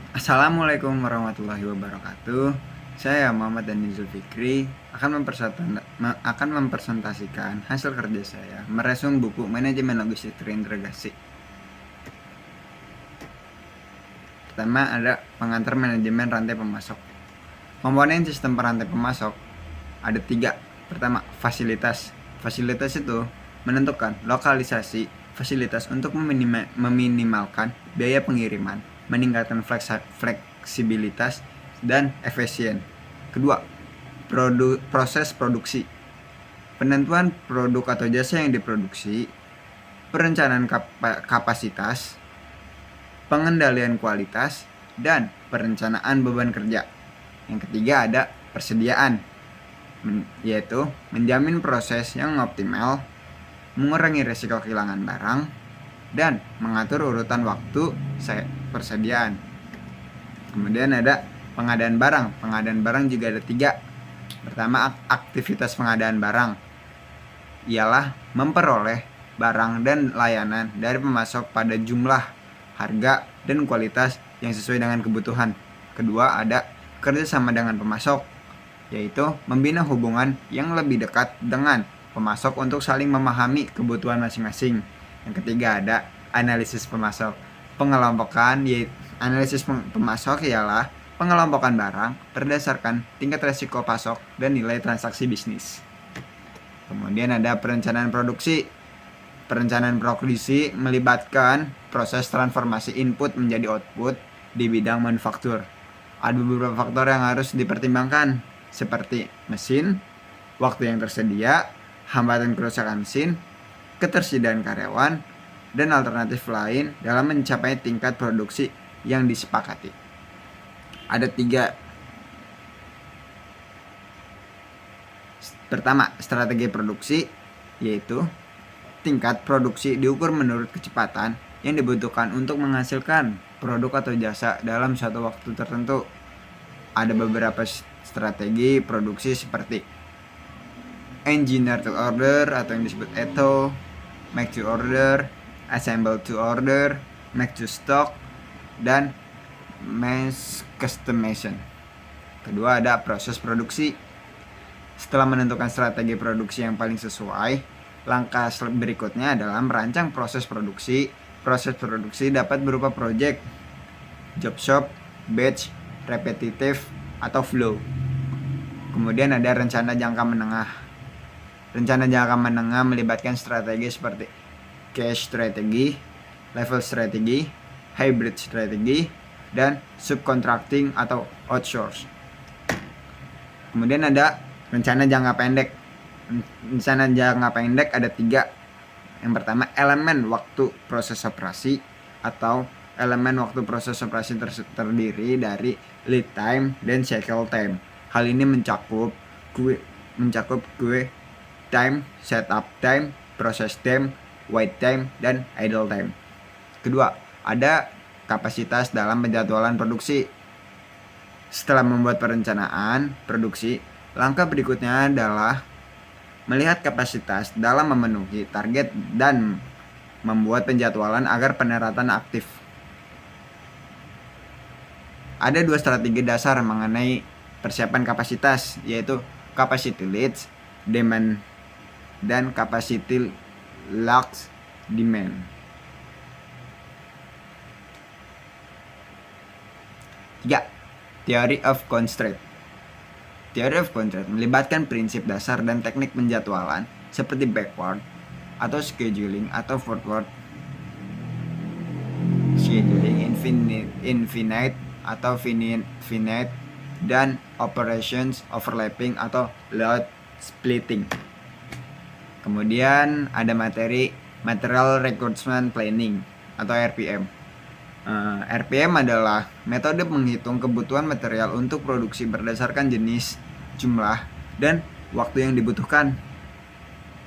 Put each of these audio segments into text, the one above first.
Assalamualaikum warahmatullahi wabarakatuh. Saya Muhammad Dani Zulfikri akan mempresentasikan hasil kerja saya meresum buku Manajemen Logistik Terintegrasi. Pertama ada pengantar manajemen rantai pemasok. Komponen sistem perantai pemasok ada 3. Pertama, fasilitas. Fasilitas itu menentukan lokalisasi fasilitas untuk meminimalkan biaya pengiriman, meningkatkan fleksibilitas dan efisien. Kedua, proses produksi. Penentuan produk atau jasa yang diproduksi, perencanaan kapasitas, pengendalian kualitas, dan perencanaan beban kerja. Yang ketiga ada persediaan, yaitu menjamin proses yang optimal, mengurangi risiko kehilangan barang, dan mengatur urutan waktu persediaan. Kemudian ada pengadaan barang. Pengadaan barang juga ada 3. Pertama, aktivitas pengadaan barang ialah memperoleh barang dan layanan dari pemasok pada jumlah, harga, dan kualitas yang sesuai dengan kebutuhan. Kedua, ada kerjasama dengan pemasok, yaitu membina hubungan yang lebih dekat dengan pemasok untuk saling memahami kebutuhan masing-masing. Yang ketiga ada analisis pemasok. Pengelompokan, yaitu analisis pemasok ialah pengelompokan barang berdasarkan tingkat resiko pasok dan nilai transaksi bisnis. Kemudian ada perencanaan produksi. Perencanaan produksi melibatkan proses transformasi input menjadi output di bidang manufaktur. Ada beberapa faktor yang harus dipertimbangkan, seperti mesin, waktu yang tersedia, hambatan kerusakan mesin, ketersediaan karyawan, dan alternatif lain dalam mencapai tingkat produksi yang disepakati. Ada 3. Pertama, strategi produksi, yaitu tingkat produksi diukur menurut kecepatan yang dibutuhkan untuk menghasilkan produk atau jasa dalam suatu waktu tertentu. Ada beberapa strategi produksi seperti engineer to order atau yang disebut ETO, make to order, assemble to order, make to stock, dan mass customization. Kedua ada proses produksi. Setelah menentukan strategi produksi yang paling sesuai, langkah berikutnya adalah merancang proses produksi. Proses produksi dapat berupa project, job shop, batch, repetitif, atau flow. Kemudian ada rencana jangka menengah. Rencana jangka menengah melibatkan strategi seperti cash strategi, level strategi, hybrid strategi, dan subcontracting atau outsource. Kemudian ada rencana jangka pendek. Rencana jangka pendek ada 3. Yang pertama, elemen waktu proses operasi atau elemen waktu proses operasi terdiri dari lead time dan cycle time. Hal ini mencakup time, setup time, process time, wait time, dan idle time. Kedua, ada kapasitas dalam penjadwalan produksi. Setelah membuat perencanaan produksi, langkah berikutnya adalah melihat kapasitas dalam memenuhi target dan membuat penjadwalan agar penerapan aktif. Ada 2 strategi dasar mengenai persiapan kapasitas, yaitu capacity leads demand dan capacity lacks demand. 3. Theory of constraint. Theory of constraint melibatkan prinsip dasar dan teknik penjadwalan seperti backward atau scheduling atau forward scheduling, infinite atau finite, dan operations overlapping atau load splitting. Kemudian ada material requirement planning atau RPM. RPM adalah metode menghitung kebutuhan material untuk produksi berdasarkan jenis, jumlah, dan waktu yang dibutuhkan.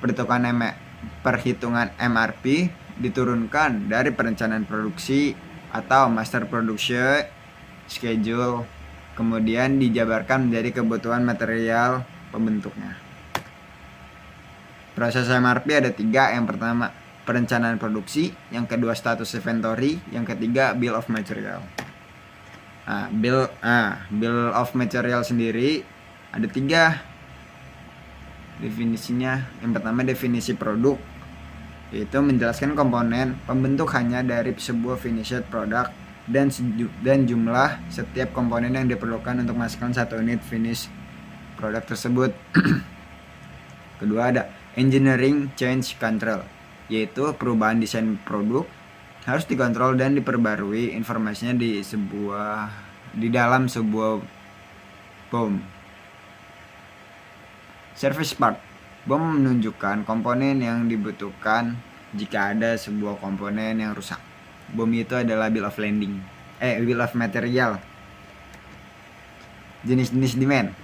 Perhitungan MRP diturunkan dari perencanaan produksi atau master production schedule, kemudian dijabarkan menjadi kebutuhan material pembentuknya. Proses MRP ada 3. Yang pertama, perencanaan produksi, yang kedua status inventory, yang ketiga bill of material. Bill of material sendiri ada 3 definisinya. Yang pertama definisi produk, yaitu menjelaskan komponen pembentukannya dari sebuah finished product dan jumlah setiap komponen yang diperlukan untuk menghasilkan satu unit finish produk tersebut. Kedua ada engineering change control, yaitu perubahan desain produk harus dikontrol dan diperbarui informasinya di dalam sebuah BOM. Service part, BOM menunjukkan komponen yang dibutuhkan jika ada sebuah komponen yang rusak. BOM itu adalah bill of material. Jenis-jenis demand.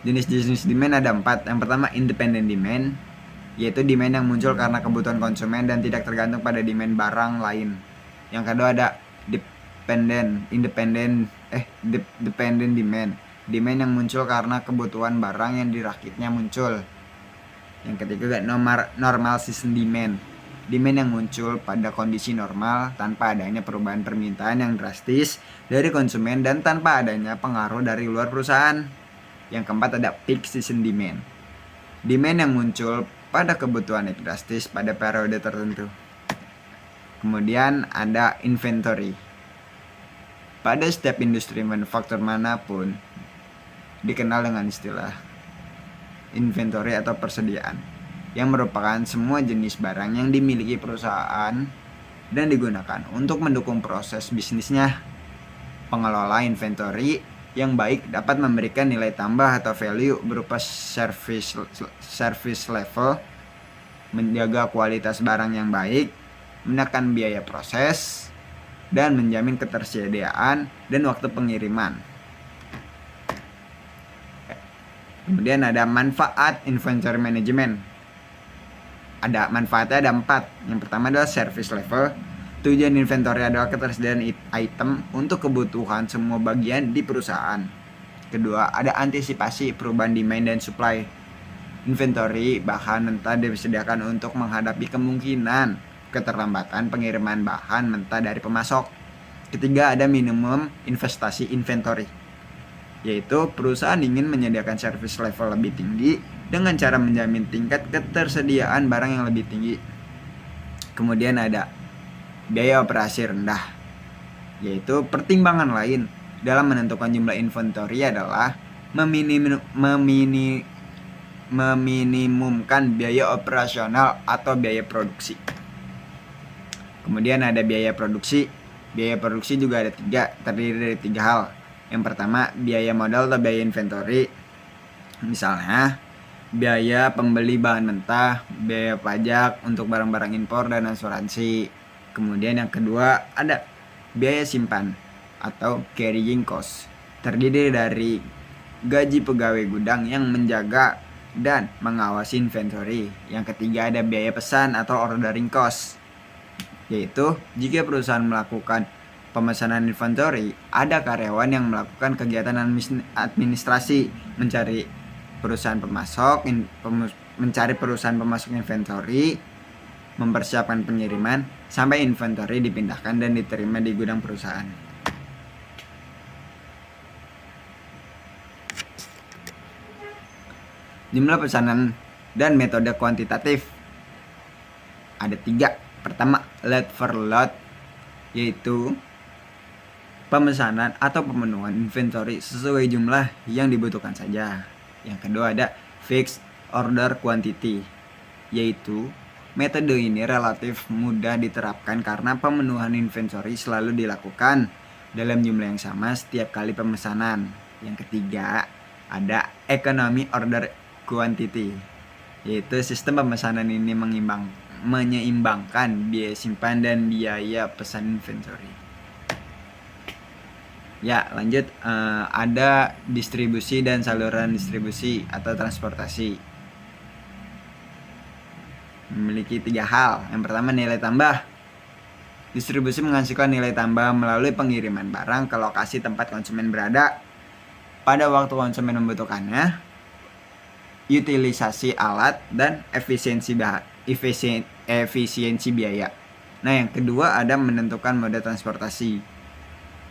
Jenis-jenis demand ada 4. Yang pertama independent demand, yaitu demand yang muncul karena kebutuhan konsumen dan tidak tergantung pada demand barang lain. Yang kedua ada dependent demand, demand yang muncul karena kebutuhan barang yang dirakitnya muncul. Yang ketiga normal season demand, demand yang muncul pada kondisi normal tanpa adanya perubahan permintaan yang drastis dari konsumen dan tanpa adanya pengaruh dari luar perusahaan. Yang keempat ada peak season demand, demand yang muncul pada kebutuhan yang drastis pada periode tertentu. Kemudian ada inventory. Pada setiap industri manufaktur manapun dikenal dengan istilah inventory atau persediaan, yang merupakan semua jenis barang yang dimiliki perusahaan dan digunakan untuk mendukung proses bisnisnya. Pengelola inventory yang baik dapat memberikan nilai tambah atau value berupa service level, menjaga kualitas barang yang baik, menekan biaya proses, dan menjamin ketersediaan dan waktu pengiriman. Kemudian ada manfaat inventory management. Manfaatnya ada 4. Yang pertama adalah service level. Tujuan inventory adalah ketersediaan item untuk kebutuhan semua bagian di perusahaan. Kedua, ada antisipasi perubahan demand dan supply. Inventory bahan mentah disediakan untuk menghadapi kemungkinan keterlambatan pengiriman bahan mentah dari pemasok. Ketiga, ada minimum investasi inventory, yaitu perusahaan ingin menyediakan service level lebih tinggi dengan cara menjamin tingkat ketersediaan barang yang lebih tinggi. Kemudian ada biaya operasi rendah, yaitu pertimbangan lain dalam menentukan jumlah inventory adalah meminimumkan biaya operasional atau biaya produksi. Kemudian ada biaya produksi. Biaya produksi juga ada 3, terdiri dari 3 hal. Yang pertama biaya modal atau biaya inventory, misalnya biaya pembeli bahan mentah, biaya pajak untuk barang-barang impor, dan asuransi. Kemudian yang kedua ada biaya simpan atau carrying cost, terdiri dari gaji pegawai gudang yang menjaga dan mengawasi inventory. Yang ketiga ada biaya pesan atau ordering cost, yaitu jika perusahaan melakukan pemesanan inventory, ada karyawan yang melakukan kegiatan administrasi, mencari perusahaan pemasok inventory, mempersiapkan pengiriman, sampai inventory dipindahkan dan diterima di gudang perusahaan. Jumlah pesanan dan metode kuantitatif ada 3. Pertama, lot for lot, yaitu pemesanan atau pemenuhan inventory sesuai jumlah yang dibutuhkan saja. Yang kedua ada fixed order quantity, yaitu metode ini relatif mudah diterapkan karena pemenuhan inventory selalu dilakukan dalam jumlah yang sama setiap kali pemesanan. Yang ketiga ada economy order quantity, yaitu sistem pemesanan ini menyeimbangkan biaya simpan dan biaya pesan inventory. Ya, lanjut. Ada distribusi dan saluran distribusi atau transportasi. Memiliki 3 hal. Yang pertama nilai tambah. Distribusi menghasilkan nilai tambah melalui pengiriman barang ke lokasi tempat konsumen berada pada waktu konsumen membutuhkannya, utilisasi alat, dan efisiensi biaya. Nah, yang kedua ada menentukan moda transportasi.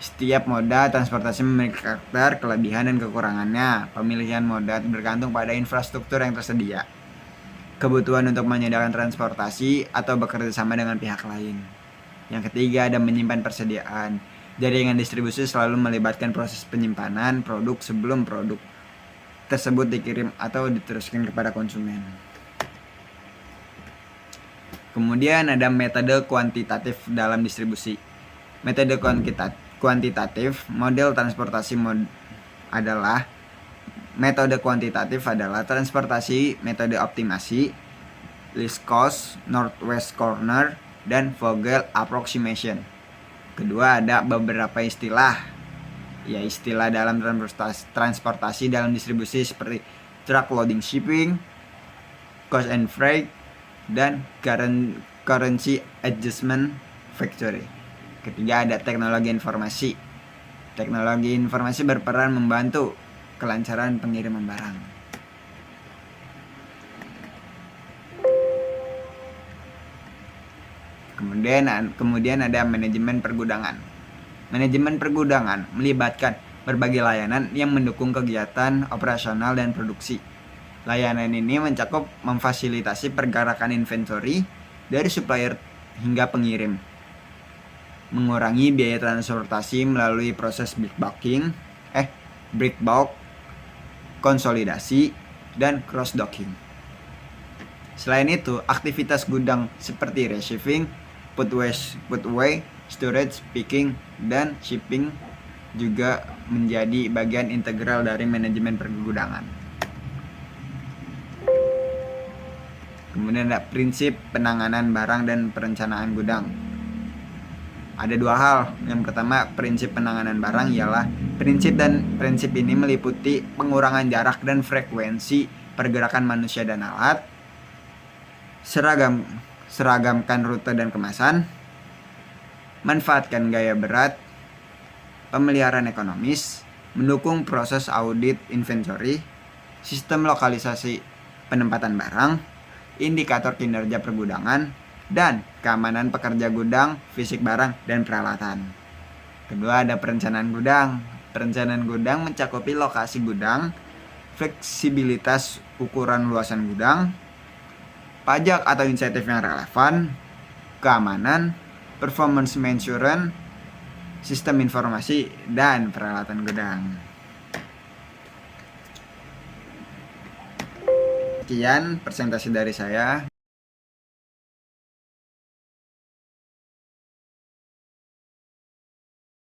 Setiap moda transportasi memiliki karakter, kelebihan, dan kekurangannya. Pemilihan moda bergantung pada infrastruktur yang tersedia, kebutuhan untuk menyediakan transportasi, atau bekerja sama dengan pihak lain. Yang ketiga, ada menyimpan persediaan. Jaringan distribusi selalu melibatkan proses penyimpanan produk sebelum produk tersebut dikirim atau diteruskan kepada konsumen. Kemudian ada metode kuantitatif dalam distribusi. Metode kuantitatif model transportasi adalah metode kuantitatif adalah transportasi metode optimasi, least cost, northwest corner, dan Vogel approximation. Kedua, ada beberapa istilah. Ya, istilah dalam transportasi dalam distribusi seperti truck loading shipping, cost and freight, dan currency adjustment factory. Ketiga, ada teknologi informasi. Teknologi informasi berperan membantu kelancaran pengiriman barang. Kemudian ada manajemen pergudangan. Manajemen pergudangan melibatkan berbagai layanan yang mendukung kegiatan operasional dan produksi. Layanan ini mencakup memfasilitasi pergerakan inventory dari supplier hingga pengirim, mengurangi biaya transportasi melalui proses break bulk, konsolidasi, dan cross docking. Selain itu, aktivitas gudang seperti receiving, put away, storage, picking, dan shipping juga menjadi bagian integral dari manajemen pergudangan. Kemudian ada prinsip penanganan barang dan perencanaan gudang. Ada dua hal. Yang pertama, prinsip penanganan barang ialah prinsip ini meliputi pengurangan jarak dan frekuensi pergerakan manusia dan alat, seragamkan rute dan kemasan, manfaatkan gaya berat, pemeliharaan ekonomis, mendukung proses audit inventory, sistem lokalisasi penempatan barang, indikator kinerja pergudangan, dan keamanan pekerja gudang, fisik barang, dan peralatan. Kedua, ada perencanaan gudang. Perencanaan gudang mencakupi lokasi gudang, fleksibilitas ukuran luasan gudang, pajak atau insentif yang relevan, keamanan, performance management, sistem informasi, dan peralatan gudang. Sekian presentasi dari saya.